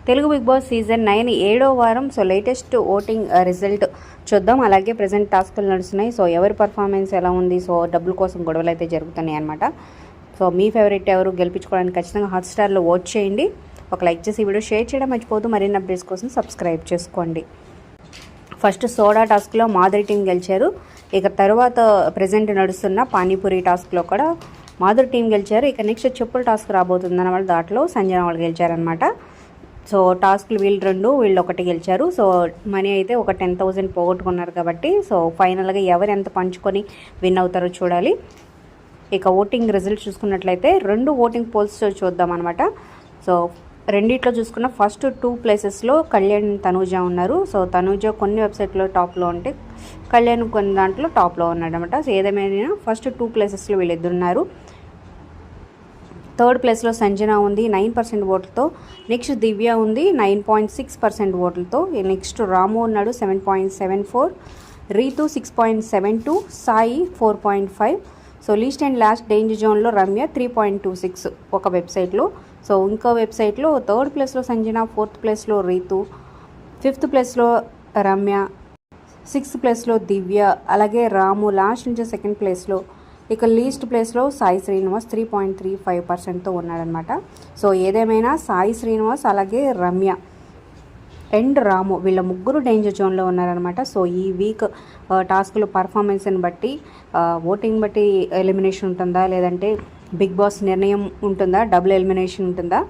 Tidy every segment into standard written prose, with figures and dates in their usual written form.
Telugu big boss season 9 7వ వారం. So latest voting result చూద్దాం. అలాగే ప్రజెంట్ టాస్కులు నడుస్తున్నాయి. సో ఎవరి పర్ఫార్మెన్స్ ఎలా ఉంది, సో డబ్బుల కోసం గొడవలు అయితే జరుగుతున్నాయి అనమాట. సో మీ ఫేవరెట్ ఎవరు గెలిపించుకోవడానికి ఖచ్చితంగా హాట్స్టార్లో ఓట్ చేయండి. ఒక లైక్ చేసి వీడియో షేర్ చేయడం మర్చిపోతూ మరిన్ని అప్డేట్స్ కోసం సబ్స్క్రైబ్ చేసుకోండి. ఫస్ట్ సోడా టాస్క్లో మాధురి టీం గెలిచారు. ఇక తర్వాత ప్రజెంట్ నడుస్తున్న పానీపూరి టాస్క్లో కూడా మాధురి టీం గెలిచారు. ఇక నెక్స్ట్ చెప్పుల టాస్క్ రాబోతుంది అన్నమాట. దాంట్లో సంజన వాళ్ళు గెలిచారనమాట. సో టాస్క్లు వీళ్ళు ఒకటి గెలిచారు. సో మనీ అయితే ఒక 10,000 పోగొట్టుకున్నారు కాబట్టి సో ఫైనల్గా ఎవరు ఎంత పంచుకొని విన్ అవుతారో చూడాలి. ఇక ఓటింగ్ రిజల్ట్ చూసుకున్నట్లయితే 2 ఓటింగ్ పోల్స్ చూద్దాం అనమాట. సో రెండిట్లో చూసుకున్న ఫస్ట్ 2 ప్లేసెస్లో కళ్యాణ్ తనూజ ఉన్నారు. సో తనూజ కొన్ని వెబ్సైట్లో టాప్లో ఉంటే కళ్యాణ్ కొన్ని దాంట్లో టాప్లో ఉన్నాడు అనమాట. సో ఏదేమైనా ఫస్ట్ 2 ప్లేసెస్లో వీళ్ళిద్దరు ఉన్నారు. థర్డ్ ప్లేస్లో సంజన ఉంది 9% ఓట్లతో. నెక్స్ట్ దివ్య ఉంది 9.6% ఓట్లతో. నెక్స్ట్ రాము ఉన్నాడు 7.74, Ritu 6.72, Sai 4.5. So least and last danger జోన్లో రమ్య 3.26 ఒక వెబ్సైట్లో. సో ఇంకో వెబ్సైట్లో థర్డ్ ప్లేస్లో సంజన, 4th ప్లేస్లో రీతు, 5th ప్లేస్లో రమ్య, 6th ప్లేస్లో దివ్య, అలాగే రాము లాస్ట్ నుంచి 2nd ప్లేస్లో. ఇక లీస్ట్ ప్లేస్లో సాయి శ్రీనివాస్ 3.35%తో ఉన్నాడనమాట. సో ఏదేమైనా సాయి శ్రీనివాస్ అలాగే రమ్య అండ్ రాము వీళ్ళ ముగ్గురు డేంజర్ జోన్లో ఉన్నారనమాట. సో ఈ వీక్ టాస్క్లు పర్ఫార్మెన్స్ని బట్టి ఓటింగ్ బట్టి ఎలిమినేషన్ ఉంటుందా, లేదంటే బిగ్ బాస్ నిర్ణయం ఉంటుందా, డబుల్ ఎలిమినేషన్ ఉంటుందా,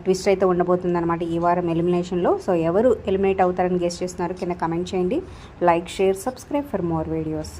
ట్విస్ట్ అయితే ఉండబోతుంది అనమాట ఈ వారం ఎలిమినేషన్లో. సో ఎవరు ఎలిమినేట్ అవుతారని గెస్ చేస్తున్నారు కింద కమెంట్ చేయండి. Like, share, subscribe for more videos.